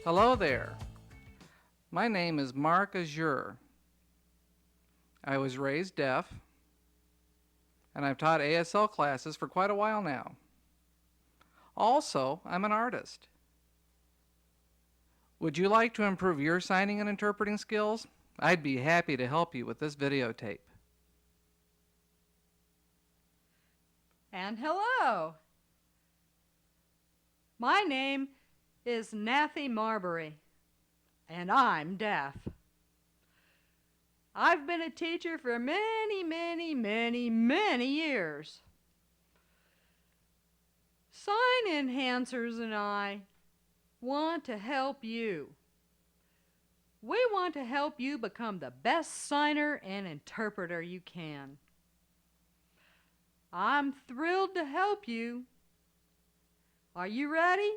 Hello there. My name is Mark Azure. I was raised deaf, and I've taught ASL classes for quite a while now. Also, I'm an artist. Would you like to improve your signing and interpreting skills? I'd be happy to help you with this videotape. And hello! My name is Nathy Marbury, and I'm deaf. I've been a teacher for many years. Sign Enhancers and I want to help you. We want to help you become the best signer and interpreter you can. I'm thrilled to help you. Are you ready?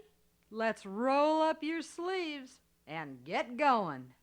Let's roll up your sleeves and get going.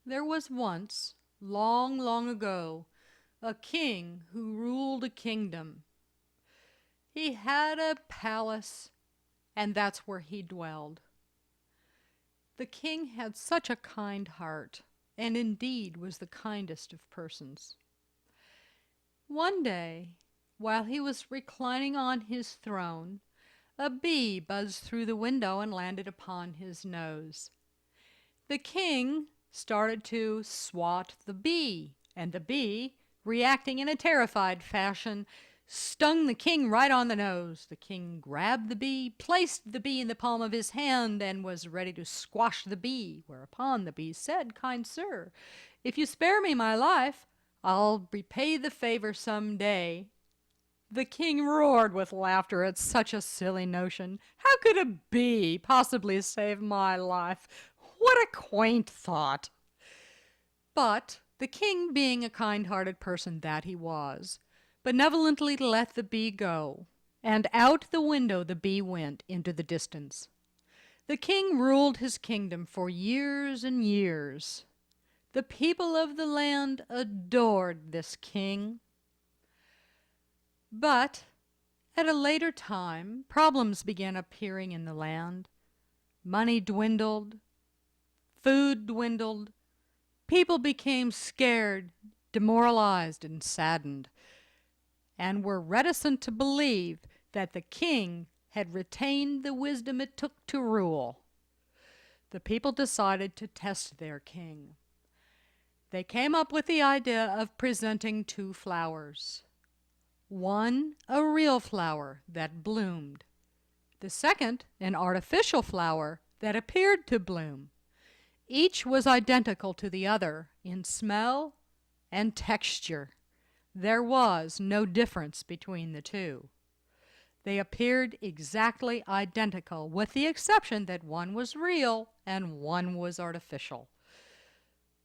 There was once, long, long ago, a king who ruled a kingdom. He had a palace, and that's where he dwelled. The king had such a kind heart, and indeed was the kindest of persons. One day, while he was reclining on his throne, a bee buzzed through the window and landed upon his nose. The king started to swat the bee, and the bee, reacting in a terrified fashion, stung the king right on the nose. The king grabbed the bee, placed the bee in the palm of his hand, and was ready to squash the bee, whereupon the bee said, "Kind sir, if you spare me my life, I'll repay the favor some day." The king roared with laughter at such a silly notion. How could a bee possibly save my life? What a quaint thought! But the king, being a kind-hearted person that he was, benevolently let the bee go, and out the window the bee went into the distance. The king ruled his kingdom for years and years. The people of the land adored this king. But at a later time, problems began appearing in the land. Money dwindled, food dwindled, people became scared, demoralized, and saddened, and were reticent to believe that the king had retained the wisdom it took to rule. The people decided to test their king. They came up with the idea of presenting two flowers. One, a real flower that bloomed. The second, an artificial flower that appeared to bloom. Each was identical to the other in smell and texture. There was no difference between the two. They appeared exactly identical, with the exception that one was real and one was artificial.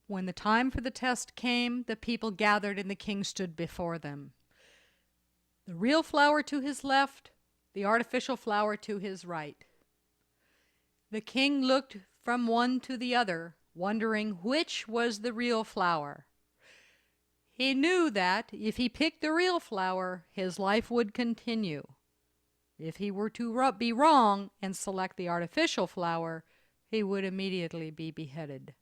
When the time for the test came, the people gathered and the king stood before them. The real flower to his left, the artificial flower to his right. The king looked from one to the other, wondering which was the real flower. He knew that if he picked the real flower, his life would continue. If he were to be wrong and select the artificial flower, he would immediately be beheaded.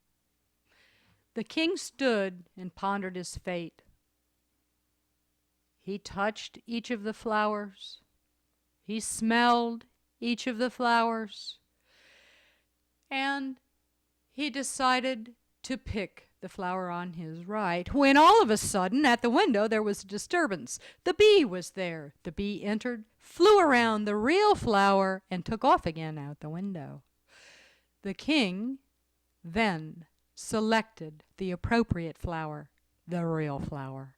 The king stood and pondered his fate. He touched each of the flowers. He smelled each of the flowers. And he decided to pick the flower on his right, when all of a sudden at the window there was a disturbance. The bee was there. The bee entered, flew around the real flower, and took off again out the window. The king then selected the appropriate flower, the real flower.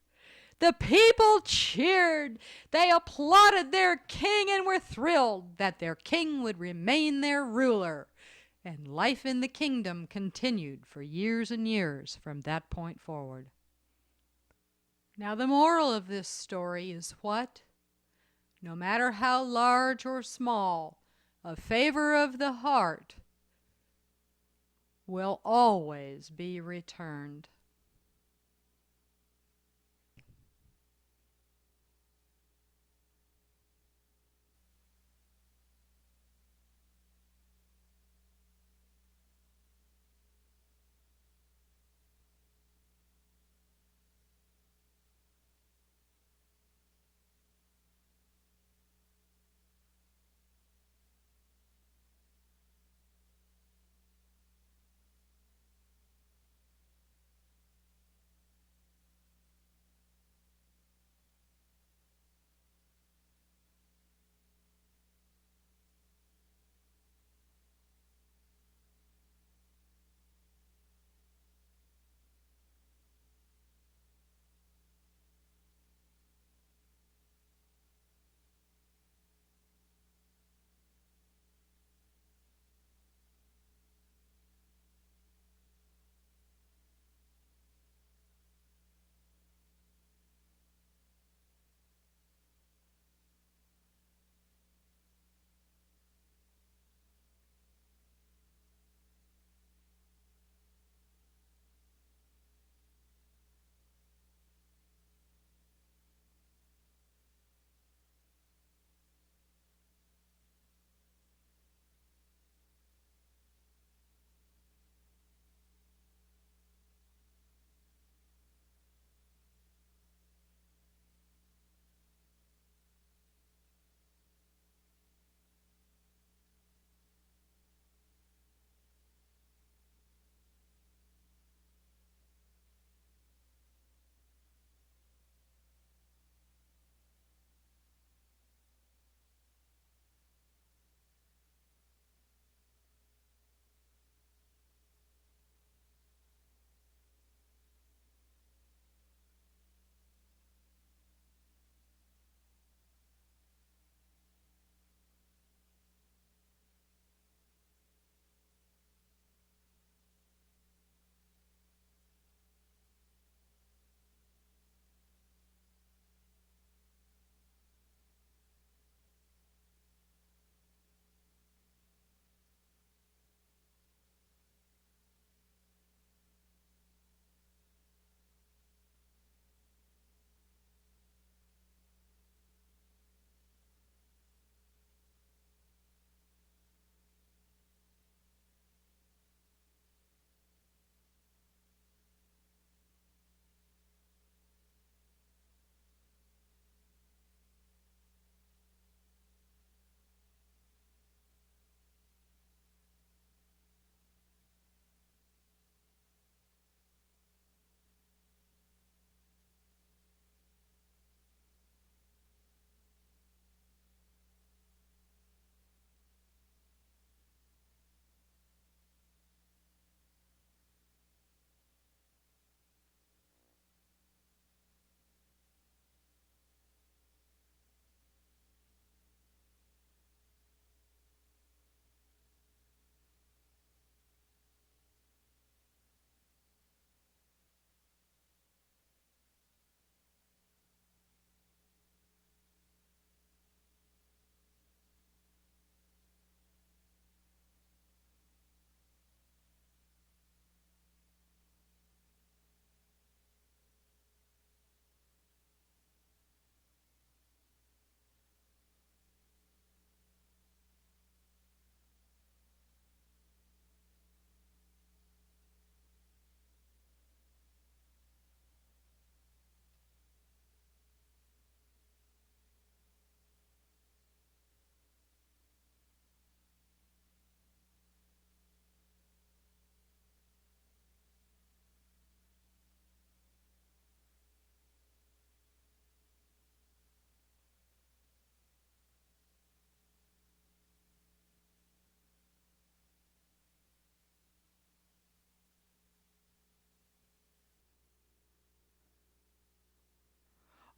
The people cheered. They applauded their king and were thrilled that their king would remain their ruler. And life in the kingdom continued for years and years from that point forward. Now, the moral of this story is what? No matter how large or small, a favor of the heart will always be returned.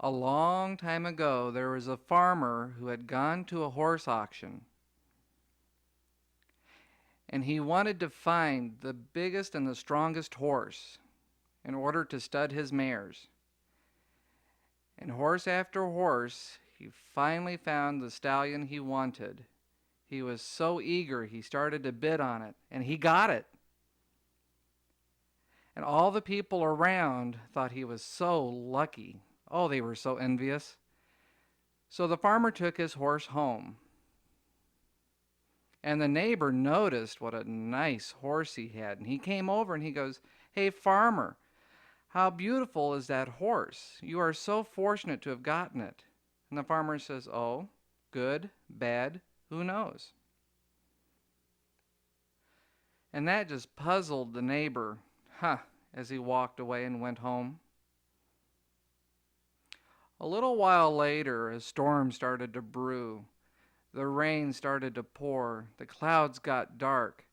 A long time ago, there was a farmer who had gone to a horse auction, and he wanted to find the biggest and the strongest horse in order to stud his mares. And horse after horse, he finally found the stallion he wanted. He was so eager, he started to bid on it, and he got it. And all the people around thought he was so lucky. Oh, they were so envious. So the farmer took his horse home. And the neighbor noticed what a nice horse he had. And he came over and he goes, "Hey, farmer, how beautiful is that horse? You are so fortunate to have gotten it." And the farmer says, "Oh, good, bad, who knows?" And that just puzzled the neighbor, as he walked away and went home. A little while later, a storm started to brew. The rain started to pour. The clouds got dark.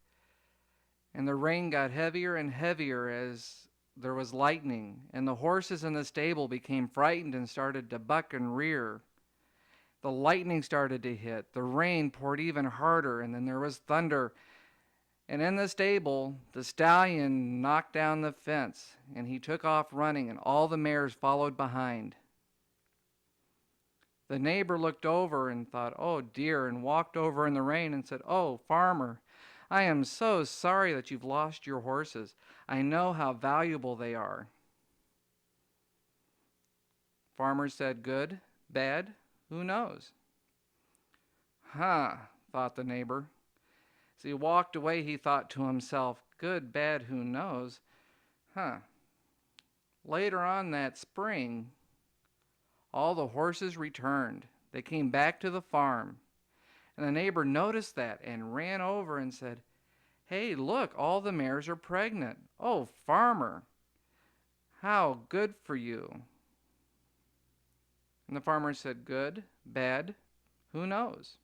And the rain got heavier and heavier as there was lightning. And the horses in the stable became frightened and started to buck and rear. The lightning started to hit. The rain poured even harder. And then there was thunder. And in the stable, the stallion knocked down the fence, and he took off running, and all the mares followed behind. The neighbor looked over and thought, "Oh dear," and walked over in the rain and said, "Oh, farmer, I am so sorry that you've lost your horses. I know how valuable they are." Farmer said, "Good, bad, who knows?" Thought the neighbor. As he walked away, he thought to himself, "Good, bad, who knows? Huh." Later on that spring, all the horses returned. They came back to the farm. And the neighbor noticed that and ran over and said, "Hey, look, all the mares are pregnant. Oh, farmer, how good for you." And the farmer said, "Good, bad, who knows?"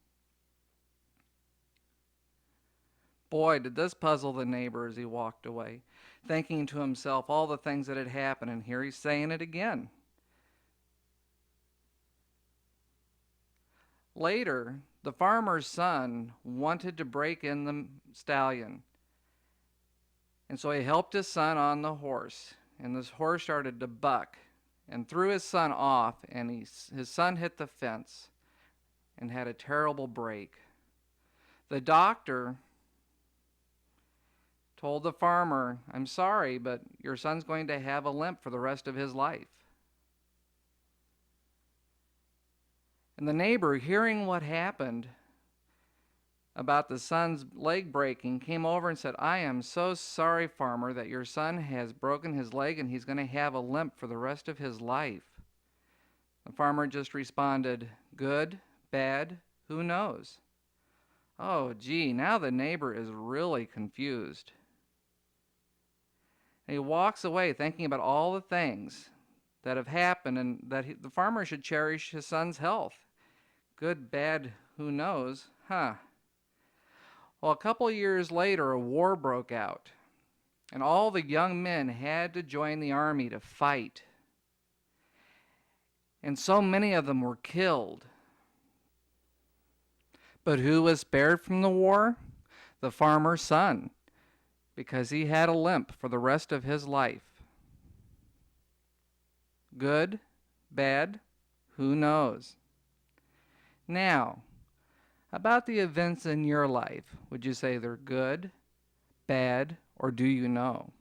Boy, did this puzzle the neighbor as he walked away, thinking to himself all the things that had happened, and here he's saying it again. Later, the farmer's son wanted to break in the stallion, and so he helped his son on the horse, and this horse started to buck and threw his son off, and his son hit the fence and had a terrible break. The doctor told the farmer, "I'm sorry, but your son's going to have a limp for the rest of his life." And the neighbor, hearing what happened about the son's leg breaking, came over and said, "I am so sorry, farmer, that your son has broken his leg and he's going to have a limp for the rest of his life." The farmer just responded, "Good, bad, who knows?" Oh, gee, now the neighbor is really confused. And he walks away thinking about all the things that have happened and that the farmer should cherish his son's health. Good, bad, who knows? Well, a couple years later, a war broke out, and all the young men had to join the army to fight. And so many of them were killed. But who was spared from the war? The farmer's son, because he had a limp for the rest of his life. Good, bad, who knows? Now, about the events in your life, would you say they're good, bad, or do you know?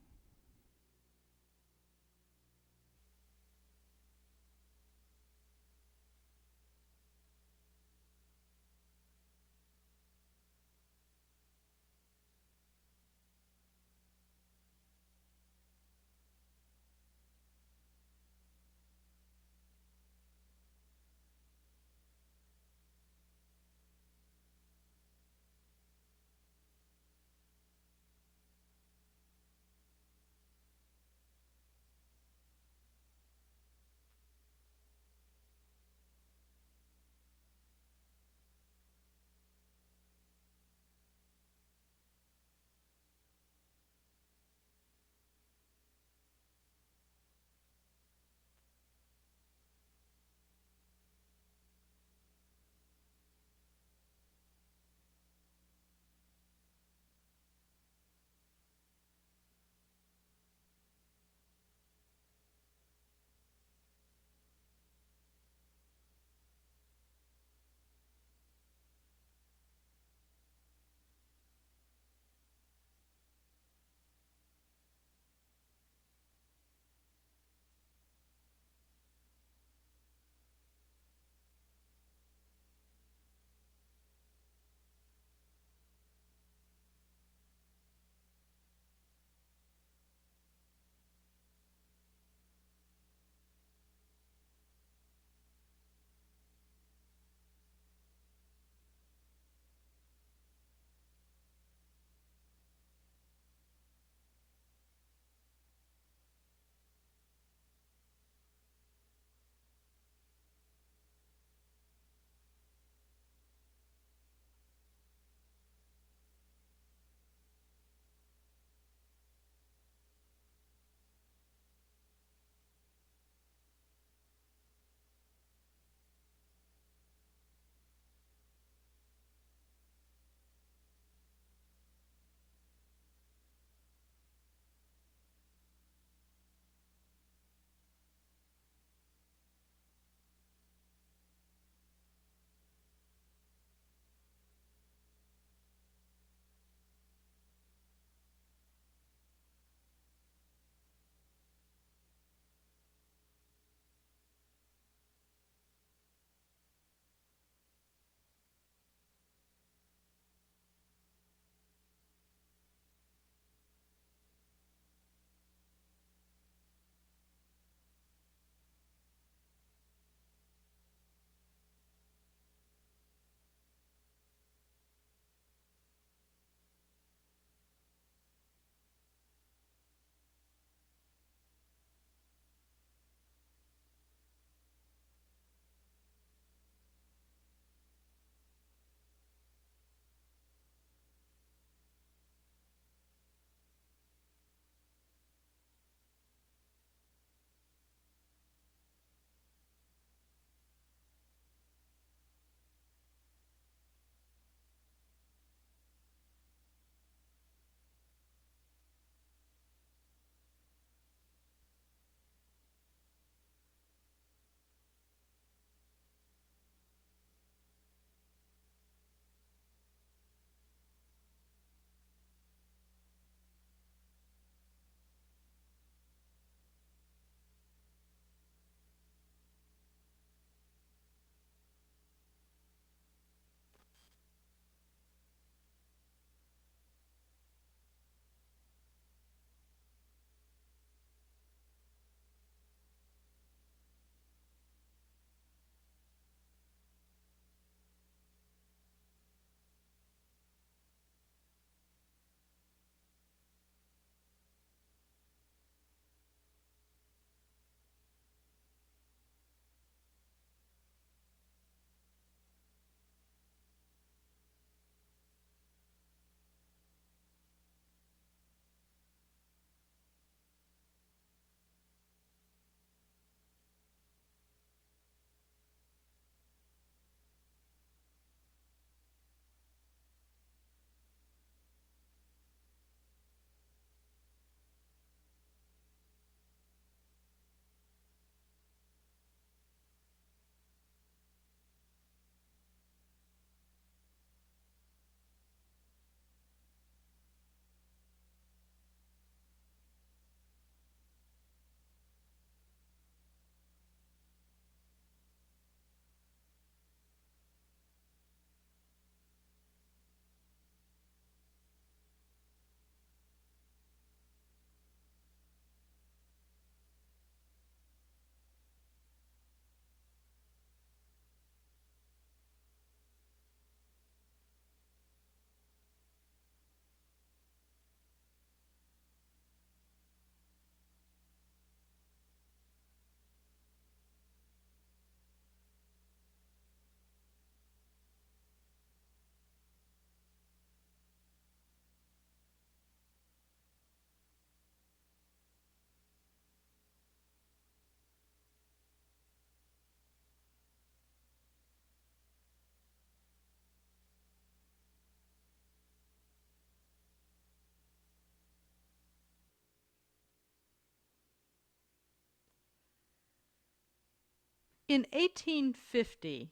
In 1850,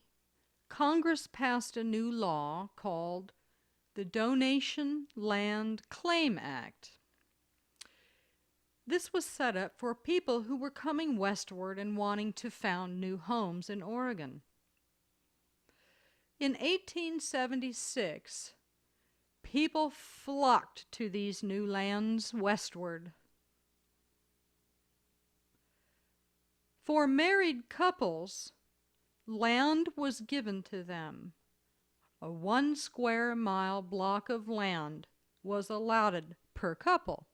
Congress passed a new law called the Donation Land Claim Act. This was set up for people who were coming westward and wanting to found new homes in Oregon. In 1876, people flocked to these new lands westward. For married couples, land was given to them. A 1 square mile block of land was allotted per couple.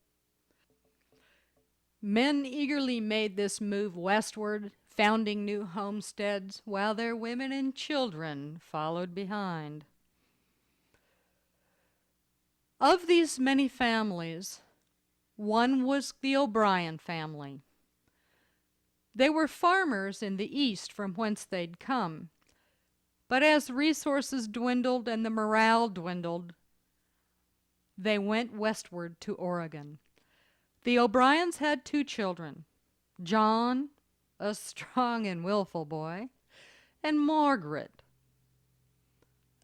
Men eagerly made this move westward, founding new homesteads, while their women and children followed behind. Of these many families, one was the O'Brien family. They were farmers in the east from whence they'd come, but as resources dwindled and the morale dwindled, they went westward to Oregon. The O'Briens had 2 children, John, a strong and willful boy, and Margaret,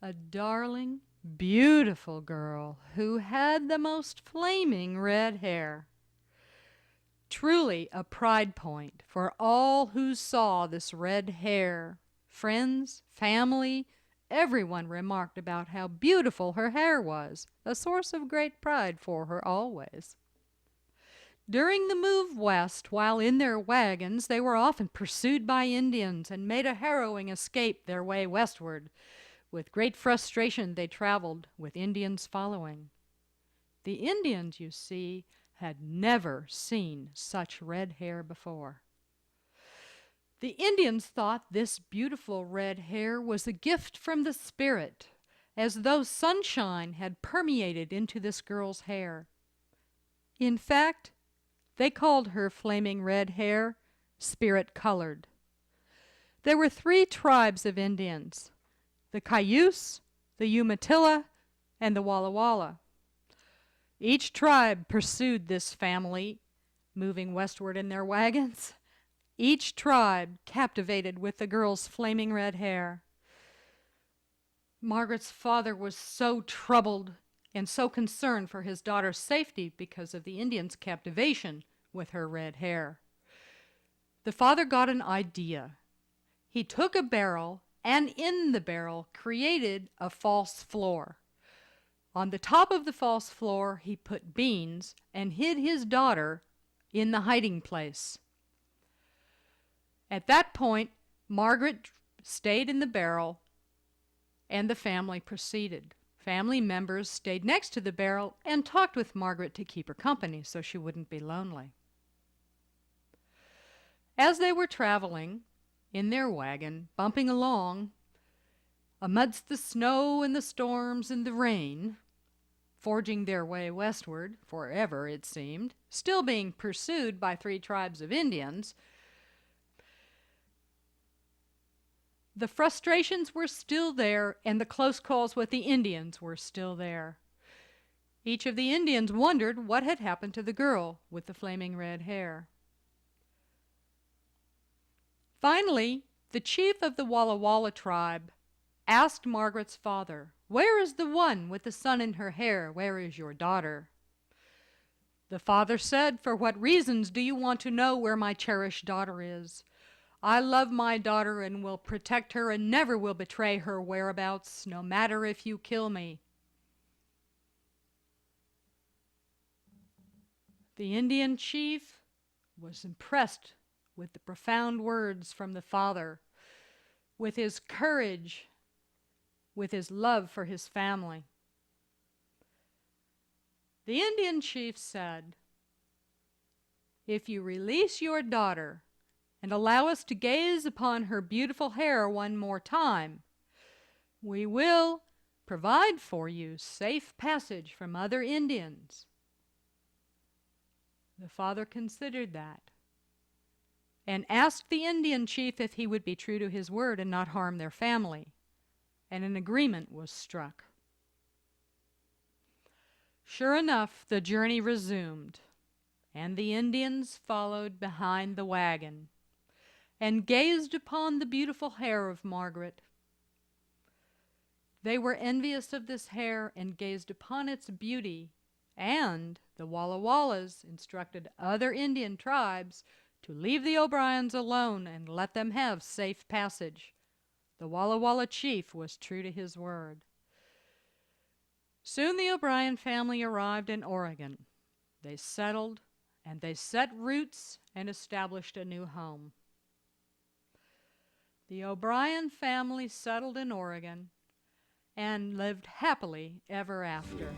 a darling, beautiful girl who had the most flaming red hair. Truly a pride point for all who saw this red hair. Friends, family, everyone remarked about how beautiful her hair was, a source of great pride for her always. During the move west, while in their wagons, they were often pursued by Indians and made a harrowing escape their way westward. With great frustration, they traveled, with Indians following. The Indians, you see, had never seen such red hair before. The Indians thought this beautiful red hair was a gift from the spirit, as though sunshine had permeated into this girl's hair. In fact, they called her flaming red hair spirit-colored. There were 3 tribes of Indians, the Cayuse, the Umatilla, and the Walla Walla. Each tribe pursued this family, moving westward in their wagons. Each tribe captivated with the girl's flaming red hair. Margaret's father was so troubled and so concerned for his daughter's safety because of the Indians' captivation with her red hair. The father got an idea. He took a barrel and in the barrel created a false floor. On the top of the false floor he put beans and hid his daughter in the hiding place. At that point, Margaret stayed in the barrel and the family proceeded. Family members stayed next to the barrel and talked with Margaret to keep her company so she wouldn't be lonely. As they were traveling in their wagon, bumping along, amidst the snow and the storms and the rain, forging their way westward, forever it seemed, still being pursued by 3 tribes of Indians, the frustrations were still there and the close calls with the Indians were still there. Each of the Indians wondered what had happened to the girl with the flaming red hair. Finally, the chief of the Walla Walla tribe asked Margaret's father, "Where is the one with the sun in her hair? Where is your daughter?" The father said, "For what reasons do you want to know where my cherished daughter is? I love my daughter and will protect her and never will betray her whereabouts, no matter if you kill me." The Indian chief was impressed with the profound words from the father, with his courage, with his love for his family. The Indian chief said, "If you release your daughter and allow us to gaze upon her beautiful hair one more time, we will provide for you safe passage from other Indians." The father considered that and asked the Indian chief if he would be true to his word and not harm their family, and an agreement was struck. Sure enough, the journey resumed, and the Indians followed behind the wagon. and gazed upon the beautiful hair of Margaret. They were envious of this hair and gazed upon its beauty, and the Walla Wallas instructed other Indian tribes to leave the O'Briens alone and let them have safe passage. The Walla Walla chief was true to his word. Soon the O'Brien family arrived in Oregon. They settled, and they set roots and established a new home. The O'Brien family settled in Oregon and lived happily ever after.